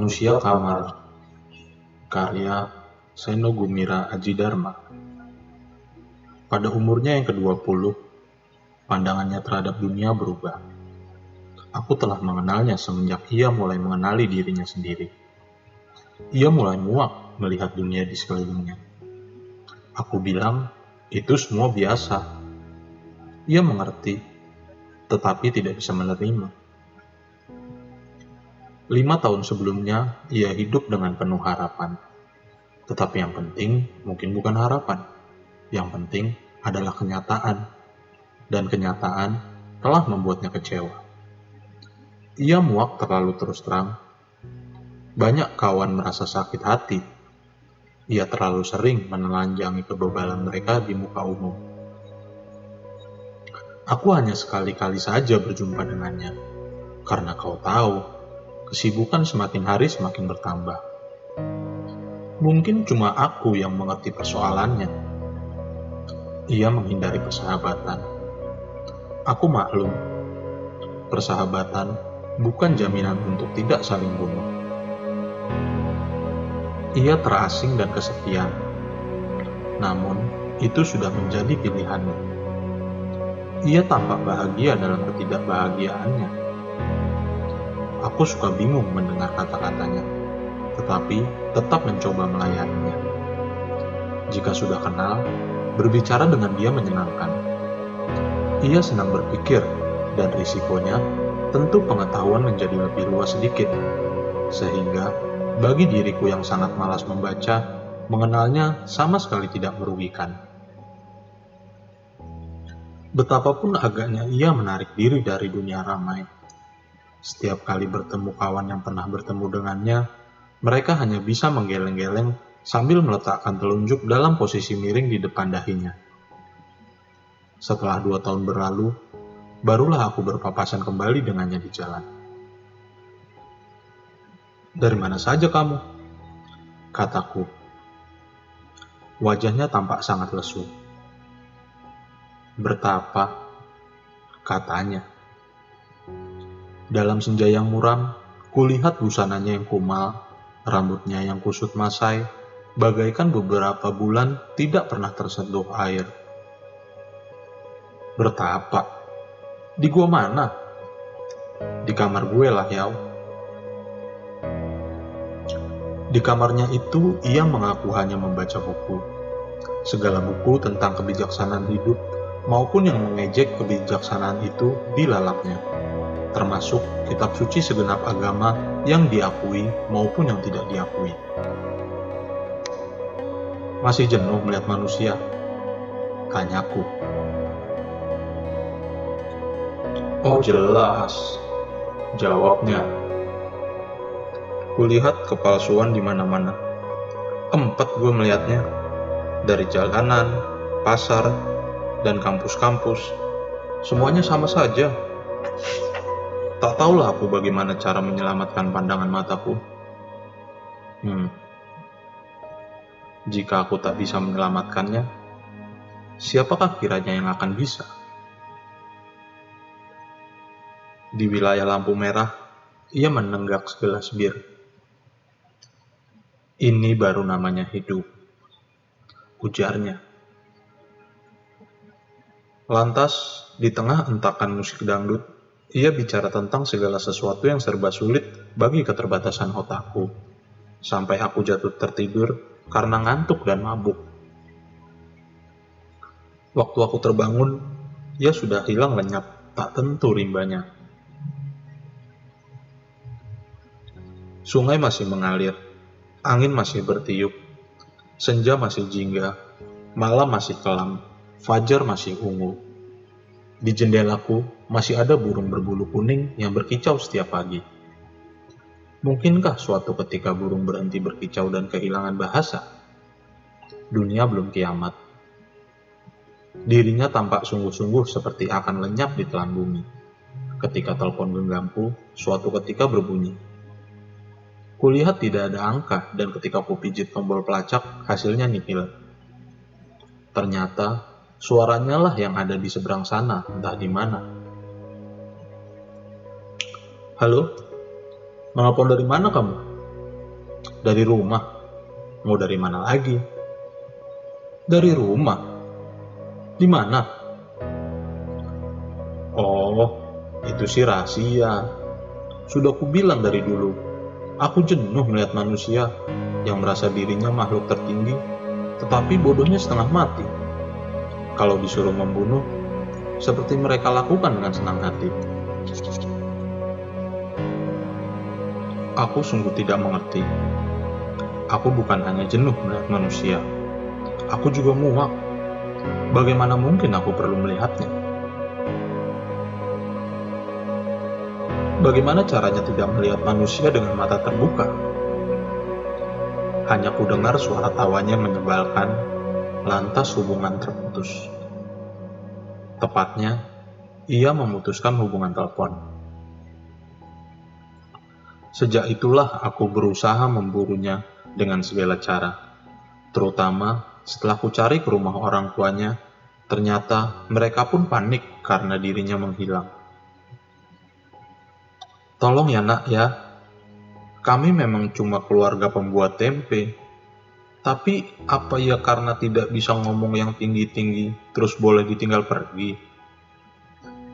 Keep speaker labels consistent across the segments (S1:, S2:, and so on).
S1: Manusia Kamar, karya Seno Gumira Adjidharma. Pada umurnya yang ke-20, pandangannya terhadap dunia berubah. Aku telah mengenalnya semenjak ia mulai mengenali dirinya sendiri. Ia mulai muak melihat dunia di sekelilingnya. Aku bilang, itu semua biasa. Ia mengerti, tetapi tidak bisa menerima. 5 tahun sebelumnya, ia hidup dengan penuh harapan. Tetapi yang penting mungkin bukan harapan. Yang penting adalah kenyataan. Dan kenyataan telah membuatnya kecewa. Ia muak terlalu terus terang. Banyak kawan merasa sakit hati. Ia terlalu sering menelanjangi kebebalan mereka di muka umum. Aku hanya sekali-kali saja berjumpa dengannya. Karena kau tahu, kesibukan semakin hari semakin bertambah. Mungkin cuma aku yang mengerti persoalannya. Ia menghindari persahabatan. Aku maklum, persahabatan bukan jaminan untuk tidak saling bunuh. Ia terasing dan kesepian. Namun, itu sudah menjadi pilihannya. Ia tampak bahagia dalam ketidakbahagiaannya. Aku suka bingung mendengar kata-katanya, tetapi tetap mencoba melayaninya. Jika sudah kenal, berbicara dengan dia menyenangkan. Ia senang berpikir, dan risikonya tentu pengetahuan menjadi lebih luas sedikit, sehingga bagi diriku yang sangat malas membaca, mengenalnya sama sekali tidak merugikan. Betapapun agaknya ia menarik diri dari dunia ramai. Setiap kali bertemu kawan yang pernah bertemu dengannya, mereka hanya bisa menggeleng-geleng sambil meletakkan telunjuk dalam posisi miring di depan dahinya. Setelah 2 tahun berlalu, barulah aku berpapasan kembali dengannya di jalan. "Dari mana saja kamu?" kataku. Wajahnya tampak sangat lesu. "Bertapa," katanya. Dalam senja yang muram, kulihat busananya yang kumal, rambutnya yang kusut masai, bagaikan beberapa bulan tidak pernah tersentuh air. "Bertapa? Di gua mana?" "Di kamar gue lah, Yau." Di kamarnya itu, ia mengaku hanya membaca buku. Segala buku tentang kebijaksanaan hidup, maupun yang mengejek kebijaksanaan itu dilalapnya, termasuk kitab suci segenap agama yang diakui maupun yang tidak diakui. "Masih jenuh melihat manusia?" tanyaku. "Oh jelas," jawabnya. Kulihat kepalsuan di mana-mana. Empat gue melihatnya. Dari jalanan, pasar, dan kampus-kampus. Semuanya sama saja. Tak tahulah aku bagaimana cara menyelamatkan pandangan mataku. Jika aku tak bisa menyelamatkannya, siapakah kiranya yang akan bisa? Di wilayah lampu merah, ia menenggak segelas bir. "Ini baru namanya hidup," ujarnya. Lantas, di tengah entakan musik dangdut, ia bicara tentang segala sesuatu yang serba sulit bagi keterbatasan otakku, sampai aku jatuh tertidur karena ngantuk dan mabuk. Waktu aku terbangun, ia sudah hilang lenyap, tak tentu rimbanya. Sungai masih mengalir, angin masih bertiup, senja masih jingga, malam masih kelam, fajar masih ungu. Di jendelaku masih ada burung berbulu kuning yang berkicau setiap pagi. Mungkinkah suatu ketika burung berhenti berkicau dan kehilangan bahasa? Dunia belum kiamat. Dirinya tampak sungguh-sungguh seperti akan lenyap di telan bumi, ketika telepon genggamku suatu ketika berbunyi. Kulihat tidak ada angka, dan ketika ku pijit tombol pelacak, hasilnya nihil. Ternyata, suaranya lah yang ada di seberang sana, entah di mana. "Halo, menelpon dari mana kamu?" Dari rumah. Mau dari mana lagi? Dari rumah. Di mana? Oh, itu sih rahasia. Sudah kubilang dari dulu. Aku jenuh melihat manusia yang merasa dirinya makhluk tertinggi, tetapi bodohnya setengah mati. Kalau disuruh membunuh, seperti mereka lakukan dengan senang hati. Aku sungguh tidak mengerti. Aku bukan hanya jenuh melihat manusia. Aku juga muak. Bagaimana mungkin aku perlu melihatnya? Bagaimana caranya tidak melihat manusia dengan mata terbuka? Hanya ku dengar suara tawanya menyebalkan, lantas hubungan terputus. Tepatnya, ia memutuskan hubungan telepon. Sejak itulah aku berusaha memburunya dengan segala cara. Terutama setelah ku cari ke rumah orang tuanya, ternyata mereka pun panik karena dirinya menghilang. Tolong ya nak ya, kami memang cuma keluarga pembuat tempe. Tapi apa ya karena tidak bisa ngomong yang tinggi-tinggi terus boleh ditinggal pergi?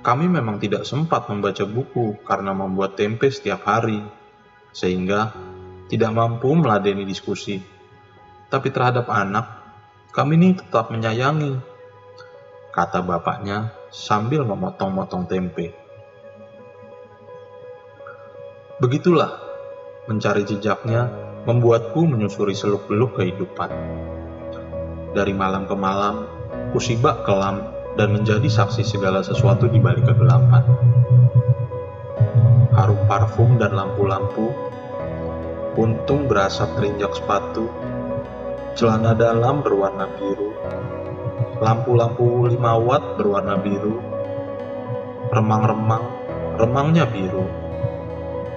S1: Kami memang tidak sempat membaca buku karena membuat tempe setiap hari, sehingga tidak mampu meladeni diskusi. Tapi terhadap anak, kami ini tetap menyayangi, kata bapaknya sambil memotong-motong tempe. Begitulah, mencari jejaknya membuatku menyusuri seluk-beluk kehidupan. Dari malam ke malam, kusibak kelam dan menjadi saksi segala sesuatu di balik kegelapan. Harum parfum dan lampu-lampu, puntung berasap terinjak sepatu, celana dalam berwarna biru, lampu-lampu 5 watt berwarna biru, remang-remang, remangnya biru,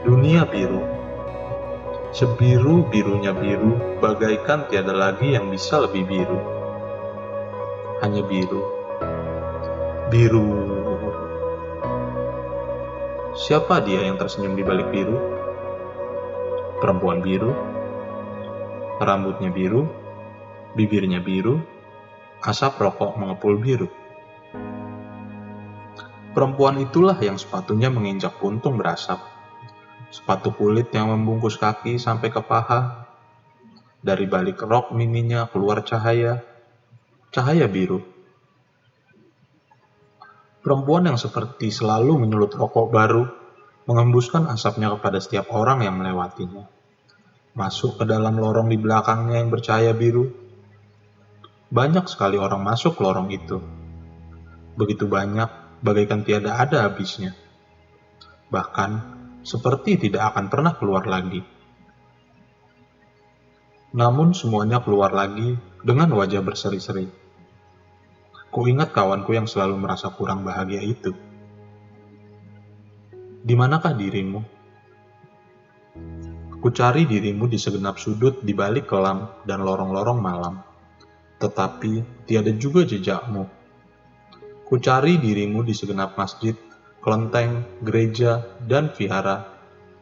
S1: dunia biru, sebiru-birunya biru, bagaikan tiada lagi yang bisa lebih biru. Hanya biru. Biru. Siapa dia yang tersenyum di balik biru? Perempuan biru. Rambutnya biru, bibirnya biru, asap rokok mengepul biru. Perempuan itulah yang sepatunya menginjak puntung berasap. Sepatu kulit yang membungkus kaki sampai ke paha. Dari balik rok mininya keluar cahaya biru. Perempuan yang seperti selalu menyulut rokok baru, mengembuskan asapnya kepada setiap orang yang melewatinya. Masuk ke dalam lorong di belakangnya yang bercahaya biru. Banyak sekali orang masuk ke lorong itu. Begitu banyak, bagaikan tiada ada habisnya. Bahkan, seperti tidak akan pernah keluar lagi. Namun semuanya keluar lagi dengan wajah berseri-seri. Kuingat kawanku yang selalu merasa kurang bahagia itu. Di manakah dirimu? Kucari dirimu di segenap sudut di balik kelam dan lorong-lorong malam. Tetapi tiada juga jejakmu. Kucari dirimu di segenap masjid, kelenteng, gereja, dan vihara,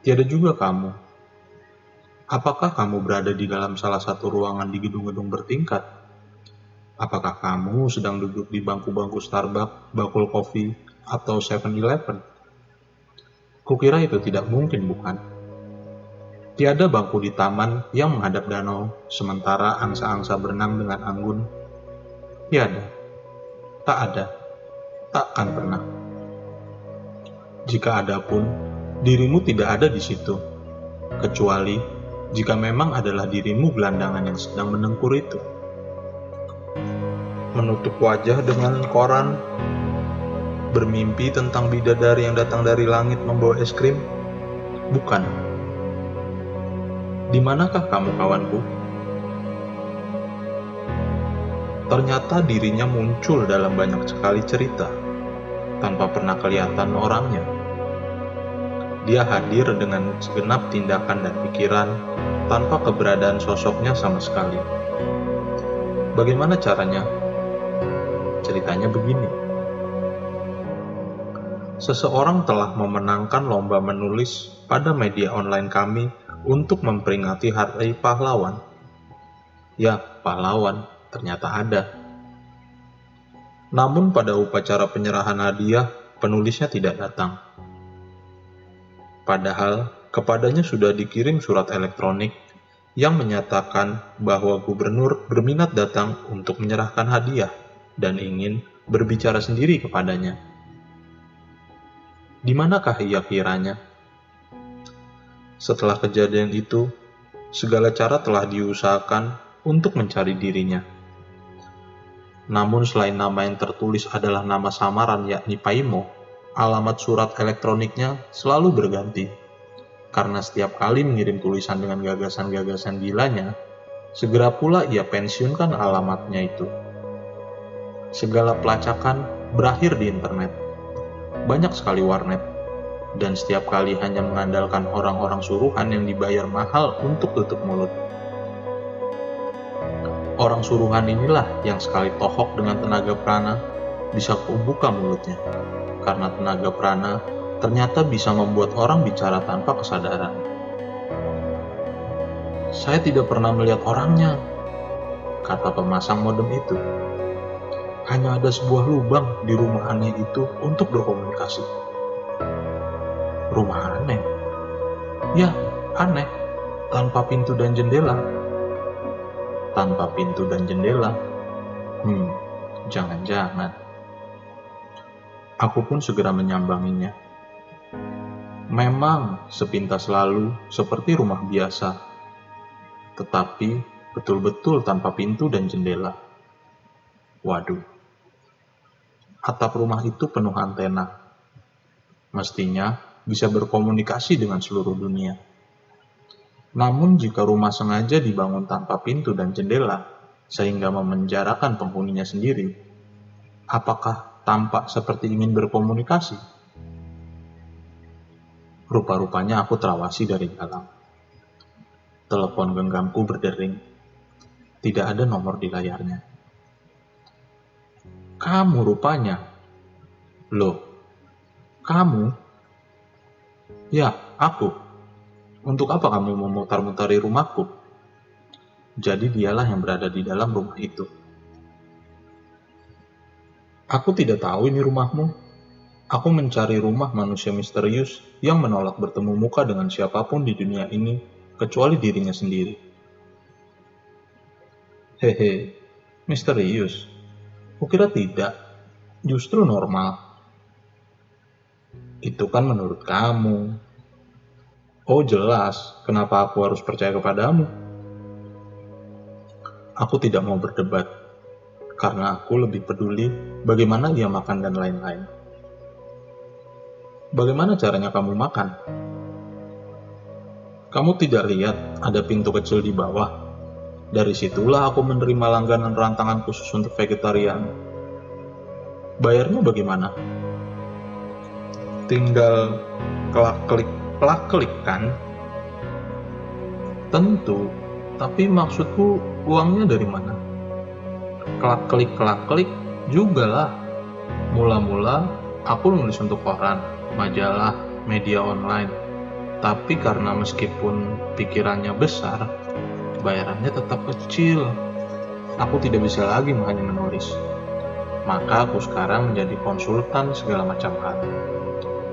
S1: tiada juga kamu. Apakah kamu berada di dalam salah satu ruangan di gedung-gedung bertingkat? Apakah kamu sedang duduk di bangku-bangku Starbucks, bakul kopi, atau 7-Eleven? Kukira itu tidak mungkin, bukan? Tiada bangku di taman yang menghadap danau, sementara angsa-angsa berenang dengan anggun. Tiada. Tak ada. Takkan pernah. Jika ada pun, dirimu tidak ada di situ, kecuali jika memang adalah dirimu gelandangan yang sedang menengkur itu. Menutup wajah dengan koran, bermimpi tentang bidadari yang datang dari langit membawa es krim? Bukan. Di manakah kamu, kawanku? Ternyata dirinya muncul dalam banyak sekali cerita, tanpa pernah kelihatan orangnya. Dia hadir dengan segenap tindakan dan pikiran, tanpa keberadaan sosoknya sama sekali. Bagaimana caranya? Ceritanya begini. Seseorang telah memenangkan lomba menulis pada media online kami untuk memperingati Hari Pahlawan. Ya, pahlawan ternyata ada. Namun pada upacara penyerahan hadiah, penulisnya tidak datang. Padahal kepadanya sudah dikirim surat elektronik yang menyatakan bahwa gubernur berminat datang untuk menyerahkan hadiah dan ingin berbicara sendiri kepadanya. Di manakah ia kiranya? Setelah kejadian itu, segala cara telah diusahakan untuk mencari dirinya. Namun selain nama yang tertulis adalah nama samaran yakni Paimo, alamat surat elektroniknya selalu berganti. Karena setiap kali mengirim tulisan dengan gagasan-gagasan gilanya, segera pula ia pensiunkan alamatnya itu. Segala pelacakan berakhir di internet. Banyak sekali warnet, dan setiap kali hanya mengandalkan orang-orang suruhan yang dibayar mahal untuk tutup mulut. Orang suruhan inilah yang sekali tohok dengan tenaga prana bisa kubuka mulutnya, karena tenaga prana ternyata bisa membuat orang bicara tanpa kesadaran. Saya tidak pernah melihat orangnya, kata pemasang modem itu. Hanya ada sebuah lubang di rumah aneh itu untuk berkomunikasi. Rumah aneh? Ya, aneh, tanpa pintu dan jendela. Tanpa pintu dan jendela. Jangan-jangan. Aku pun segera menyambanginya. Memang sepintas lalu seperti rumah biasa, tetapi betul-betul tanpa pintu dan jendela. Waduh. Atap rumah itu penuh antena. Mestinya bisa berkomunikasi dengan seluruh dunia. Namun jika rumah sengaja dibangun tanpa pintu dan jendela, sehingga memenjarakan penghuninya sendiri, apakah tampak seperti ingin berkomunikasi? Rupa-rupanya aku terawasi dari dalam. Telepon genggamku berdering. Tidak ada nomor di layarnya. Kamu rupanya. Loh, kamu? Ya, aku. Untuk apa kamu memutar-mutari rumahku? Jadi dialah yang berada di dalam rumah itu. Aku tidak tahu ini rumahmu. Aku mencari rumah manusia misterius yang menolak bertemu muka dengan siapapun di dunia ini, kecuali dirinya sendiri. Hehe, misterius. Kukira tidak, justru normal. Itu kan menurut kamu. Oh jelas, kenapa aku harus percaya kepadamu? Aku tidak mau berdebat, karena aku lebih peduli bagaimana ia makan dan lain-lain. Bagaimana caranya kamu makan? Kamu tidak lihat ada pintu kecil di bawah? Dari situlah aku menerima langganan rantangan khusus untuk vegetarian. Bayarnya bagaimana? Tinggal klak-klik kan? Tentu, tapi maksudku uangnya dari mana? Klak-klik juga lah. Mula-mula aku nulis untuk koran, majalah, media online. Tapi karena meskipun pikirannya besar, bayarannya tetap kecil. Aku tidak bisa lagi hanya menulis. Maka aku sekarang menjadi konsultan segala macam hal.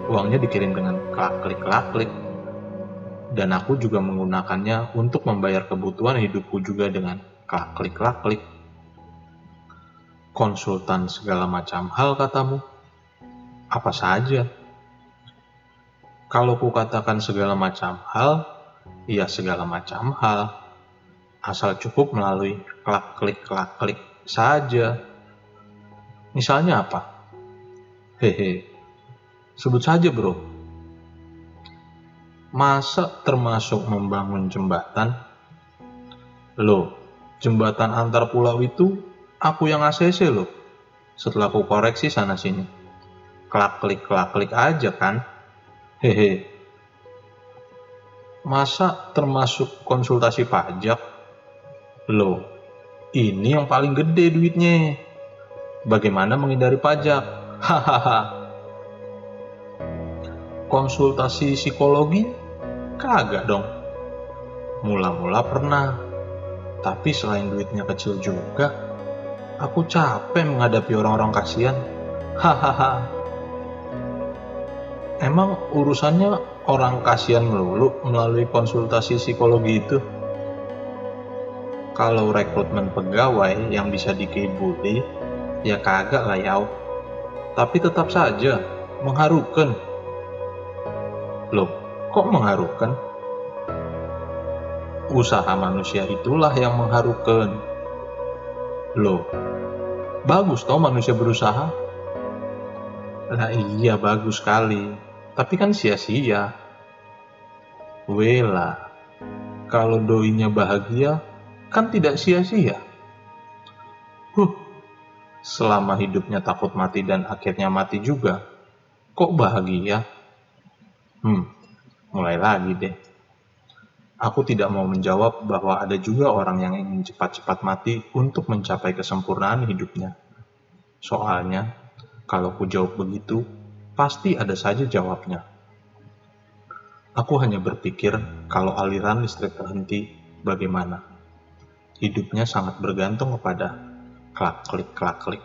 S1: Uangnya dikirim dengan klak-klik. Dan aku juga menggunakannya untuk membayar kebutuhan hidupku juga dengan klak-klik. Konsultan segala macam hal katamu? Apa saja? Kalau ku katakan segala macam hal, ya segala macam hal. Asal cukup melalui klak-klik saja. Misalnya apa? Hehe. Sebut saja bro. Masa termasuk membangun jembatan? Loh, jembatan antar pulau itu aku yang ACC loh. Setelah aku koreksi sana sini. Klak-klik aja kan? Hehe. Masa termasuk konsultasi pajak? Loh, ini yang paling gede duitnya. Bagaimana menghindari pajak? Hahaha. Konsultasi psikologi? Kagak dong. Mula-mula pernah, tapi selain duitnya kecil juga, aku capek menghadapi orang-orang kasihan. Hahaha. Emang urusannya orang kasihan melulu melalui konsultasi psikologi itu? Kalau rekrutmen pegawai yang bisa dikibuli, ya kagak lah yau. Tapi tetap saja mengharukan. Loh, kok mengharukan? Usaha manusia itulah yang mengharukan. Loh, bagus toh manusia berusaha? Lah iya bagus sekali, tapi kan sia-sia. Wela, kalau doinya bahagia, kan tidak sia-sia. Selama hidupnya takut mati dan akhirnya mati juga, kok bahagia? Mulai lagi deh. Aku tidak mau menjawab bahwa ada juga orang yang ingin cepat-cepat mati untuk mencapai kesempurnaan hidupnya. Soalnya, kalau ku jawab begitu, pasti ada saja jawabnya. Aku hanya berpikir kalau aliran listrik terhenti, bagaimana? Hidupnya sangat bergantung kepada klak-klik.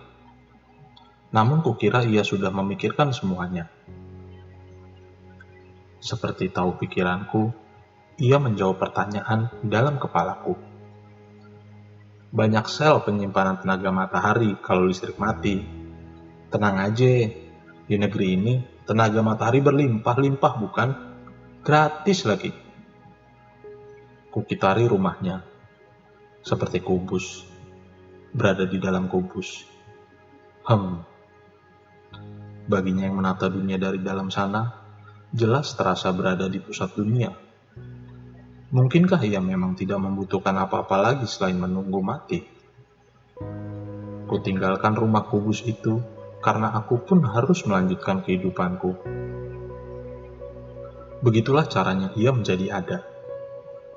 S1: Namun kukira ia sudah memikirkan semuanya. Seperti tahu pikiranku, ia menjawab pertanyaan dalam kepalaku. Banyak sel penyimpanan tenaga matahari kalau listrik mati. Tenang aja, di negeri ini tenaga matahari berlimpah-limpah bukan? Gratis lagi. Kukitari rumahnya, seperti kubus, berada di dalam kubus. Baginya yang menata dunia dari dalam sana, jelas terasa berada di pusat dunia. Mungkinkah ia memang tidak membutuhkan apa-apa lagi selain menunggu mati? Kutinggalkan rumah kubus itu karena aku pun harus melanjutkan kehidupanku. Begitulah caranya ia menjadi ada.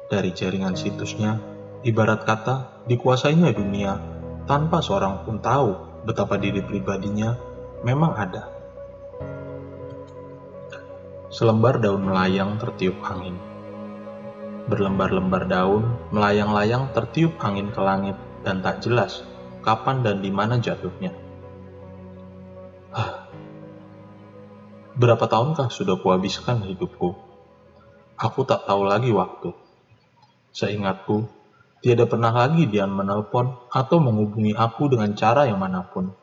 S1: Dari jaringan situsnya, ibarat kata dikuasainya dunia tanpa seorang pun tahu betapa diri pribadinya memang ada. Selembar daun melayang tertiup angin. Berlembar-lembar daun melayang-layang tertiup angin ke langit dan tak jelas kapan dan di mana jatuhnya. Berapa tahunkah sudah kuhabiskan hidupku? Aku tak tahu lagi waktu. Seingatku, tiada pernah lagi dia menelpon atau menghubungi aku dengan cara yang manapun.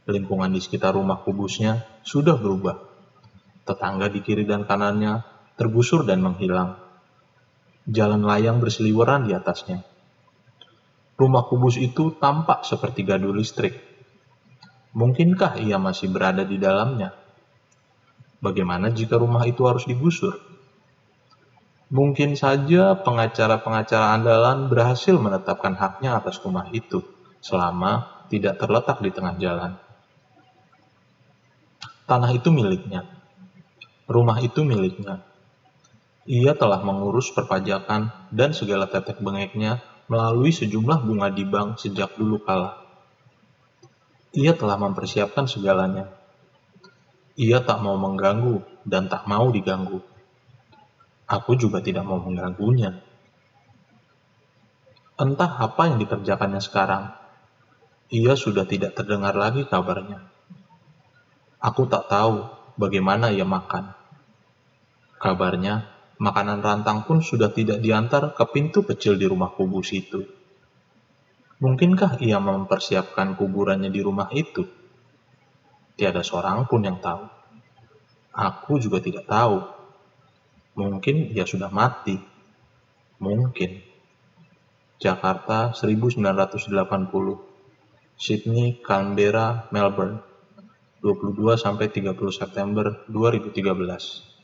S1: Lingkungan di sekitar rumah kubusnya sudah berubah. Tetangga di kiri dan kanannya tergusur dan menghilang. Jalan layang berseliweran di atasnya. Rumah kubus itu tampak seperti gadu listrik. Mungkinkah ia masih berada di dalamnya? Bagaimana jika rumah itu harus digusur? Mungkin saja pengacara-pengacara andalan berhasil menetapkan haknya atas rumah itu selama tidak terletak di tengah jalan. Tanah itu miliknya. Rumah itu miliknya. Ia telah mengurus perpajakan dan segala tetek bengeknya melalui sejumlah bunga di bank sejak dulu kala. Ia telah mempersiapkan segalanya. Ia tak mau mengganggu dan tak mau diganggu. Aku juga tidak mau mengganggunya. Entah apa yang dikerjakannya sekarang. Ia sudah tidak terdengar lagi kabarnya. Aku tak tahu bagaimana ia makan. Kabarnya, makanan rantang pun sudah tidak diantar ke pintu kecil di rumah kubus itu. Mungkinkah ia mempersiapkan kuburannya di rumah itu? Tiada seorang pun yang tahu. Aku juga tidak tahu. Mungkin ia sudah mati. Mungkin. Jakarta 1980. Sydney, Canberra, Melbourne. 22-30 September 2013.